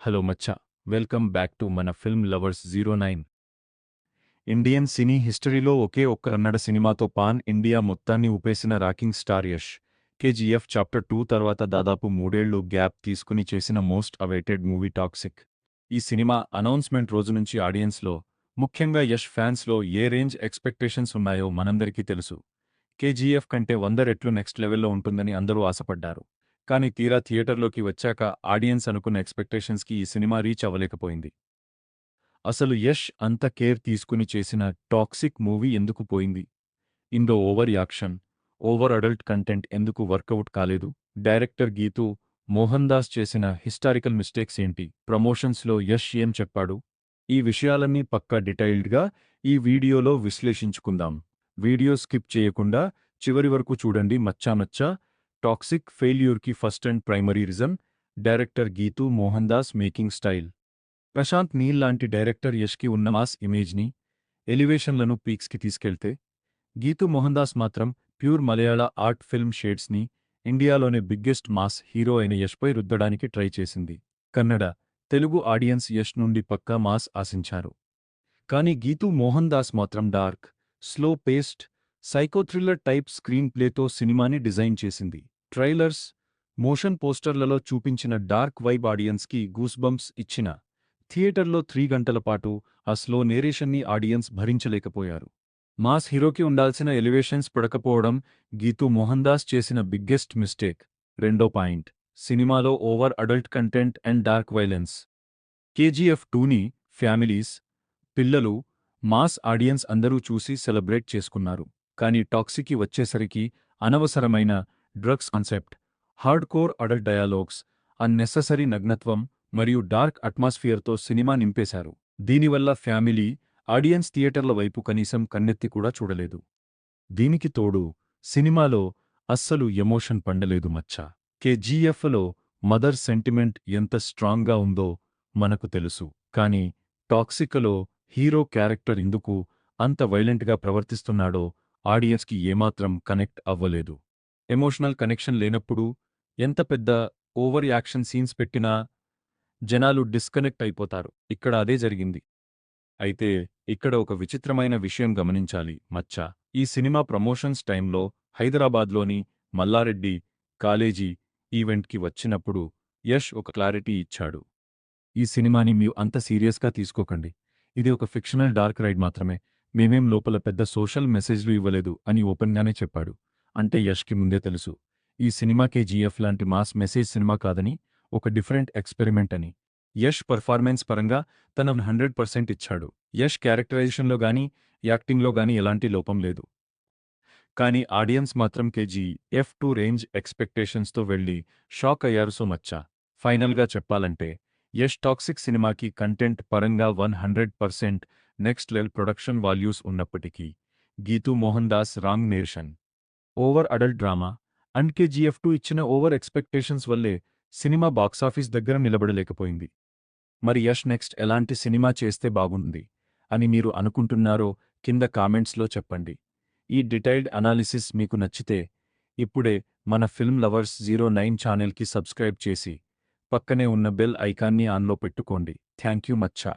Hello మచ్చా, welcome back to మన film lovers 09. Indian cine హిస్టరీలో ఒకే ఒక్క కన్నడ సినిమాతో పాన్ ఇండియా మొత్తాన్ని ఊపేసిన rocking star Yash KGF chapter 2 తర్వాత దాదాపు 3 ఏళ్లు గ్యాప్ తీసుకుని చేసిన మోస్ట్ అవైటెడ్ మూవీ టాక్సిక్. ఈ సినిమా అనౌన్స్మెంట్ రోజు నుంచి ఆడియన్స్లో, ముఖ్యంగా యష్ ఫ్యాన్స్లో ఏ రేంజ్ ఎక్స్పెక్టేషన్స్ ఉన్నాయో మనందరికీ తెలుసు. కేజీఎఫ్ కంటే 100 రెట్లు నెక్స్ట్ లెవెల్లో ఉంటుందని అందరూ ఆశపడ్డారు. కానీ తీరా థియేటర్లోకి వచ్చాక ఆడియన్స్ అనుకున్న ఎక్స్పెక్టేషన్స్కి ఈ సినిమా రీచ్ అవ్వలేకపోయింది. అసలు యష్ అంత కేర్ తీసుకుని చేసిన టాక్సిక్ మూవీ ఎందుకు పోయింది? ఇందులో over action, over adult content ఎందుకు వర్కౌట్ కాలేదు? డైరెక్టర్ గీతూ మోహన్ దాస్ చేసిన హిస్టారికల్ మిస్టేక్స్ ఏంటి? ప్రమోషన్స్లో యష్ ఏం చెప్పాడు? ఈ విషయాలన్నీ పక్కా డీటెయిల్డ్గా ఈ వీడియోలో విశ్లేషించుకుందాం. వీడియో స్కిప్ చేయకుండా చివరి వరకు చూడండి. మచ్చా టాక్సిక్ ఫెయిల్యూర్కి first and primary reason director Geetu Mohan Das making style. Prashanth Neel లాంటి డైరెక్టర్ యష్కి ఉన్న మాస్ ఇమేజ్ని, ఎలివేషన్లను పీక్స్కి తీసుకెళ్తే, గీతూ మోహన్ దాస్ మాత్రం ప్యూర్ మలయాళ ఆర్ట్ ఫిల్మ్ షేడ్స్ని ఇండియాలోనే బిగ్గెస్ట్ మాస్ హీరో అయిన యష్పై రుద్దడానికి ట్రై చేసింది. కన్నడ, తెలుగు ఆడియన్స్ యష్ నుండి పక్కా మాస్ ఆశించారు. కానీ గీతూ మోహన్ దాస్ మాత్రం dark, slow paced, psycho thriller type screen ప్లేతో సినిమాని డిజైన్ చేసింది. ట్రైలర్స్, మోషన్ పోస్టర్లలో చూపించిన డార్క్ వైబ్ ఆడియన్స్కి గూస్బంప్స్ ఇచ్చిన, థియేటర్లో 3 గంటల పాటు ఆ స్లో నేరేషన్ని ఆడియన్స్ భరించలేకపోయారు. మాస్ హీరోకి ఉండాల్సిన ఎలివేషన్స్ పడకపోవడం గీతూ మోహన్ దాస్ చేసిన బిగ్గెస్ట్ మిస్టేక్. రెండో పాయింట్, సినిమాలో over adult content and dark violence. KGF 2ని ఫ్యామిలీస్, పిల్లలు, మాస్ ఆడియన్స్ అందరూ చూసి సెలబ్రేట్ చేసుకున్నారు. కానీ టాక్సిక్కి వచ్చేసరికి అనవసరమైన drugs concept, hard core adult dialogues, unnecessary నగ్నత్వం మరియు డార్క్ అట్మాస్ఫియర్తో సినిమా నింపేశారు. దీనివల్ల ఫ్యామిలీ, ఆడియన్స్ థియేటర్ల వైపు కనీసం కన్నెత్తి కూడా చూడలేదు. దీనికి తోడు సినిమాలో అస్సలు ఎమోషన్ పండలేదు మచ్చా. కేజీఎఫ్లో మదర్ సెంటిమెంట్ ఎంత స్ట్రాంగ్గా ఉందో మనకు తెలుసు. కానీ టాక్సిక్లో హీరో క్యారెక్టర్ ఎందుకు అంత వైలెంట్గా ప్రవర్తిస్తున్నాడో ఆడియన్స్కి ఏమాత్రం కనెక్ట్ అవ్వలేదు. ఎమోషనల్ కనెక్షన్ లేనప్పుడు ఎంత పెద్ద ఓవర్ యాక్షన్ సీన్స్ పెట్టినా జనాలు డిస్కనెక్ట్ అయిపోతారు. ఇక్కడ అదే జరిగింది. అయితే ఇక్కడ ఒక విచిత్రమైన విషయం గమనించాలి మచ్చా. ఈ సినిమా ప్రమోషన్స్ టైంలో హైదరాబాద్లోని మల్లారెడ్డి కాలేజీ ఈవెంట్కి వచ్చినప్పుడు యష్ ఒక క్లారిటీ ఇచ్చాడు. ఈ సినిమాని మీరు అంత సీరియస్గా తీసుకోకండి. ఇది ఒక ఫిక్షనల్ డార్క్ రైడ్ మాత్రమే. మేమేం లోపల పెద్ద సోషల్ మెసేజ్లు ఇవ్వలేదు అని ఓపెన్గానే చెప్పాడు. అంటే యష్కి ముందే తెలుసు, ఈ సినిమా కేజీఎఫ్ లాంటి మాస్ మెసేజ్ సినిమా కాదని, ఒక డిఫరెంట్ ఎక్స్పెరిమెంట్ అని. యష్ పర్ఫార్మెన్స్ పరంగా తన 100% ఇచ్చాడు. యష్ క్యారెక్టరైజేషన్లో గానీ, యాక్టింగ్లో గానీ ఎలాంటి లోపం లేదు. కానీ ఆడియన్స్ మాత్రం కేజీఎఫ్ 2 రేంజ్ ఎక్స్పెక్టేషన్స్తో వెళ్ళి షాక్ అయ్యారు. సో మచ్చా, ఫైనల్గా చెప్పాలంటే యష్ టాక్సిక్ సినిమాకి కంటెంట్ పరంగా 100% నెక్స్ట్ లెవెల్ ప్రొడక్షన్ వాల్యూస్ ఉన్నప్పటికీ, Geetu Mohan Das wrong narration, over adult drama and KGF 2 ఇచ్చిన ఓవర్ ఎక్స్పెక్టేషన్స్ వల్లే సినిమా బాక్సాఫీస్ దగ్గర నిలబడలేకపోయింది. మరి యష్ నెక్స్ట్ ఎలాంటి సినిమా చేస్తే బాగుంది అని మీరు అనుకుంటున్నారో కింద కామెంట్స్లో చెప్పండి. ఈ డీటెయిల్డ్ అనాలిసిస్ మీకు నచ్చితే ఇప్పుడే మన ఫిల్మ్ లవర్స్ 09 ఛానల్కి సబ్స్క్రైబ్ చేసి పక్కనే ఉన్న బెల్ ఐకాన్ని ఆన్లో పెట్టుకోండి. Thank you Maccha.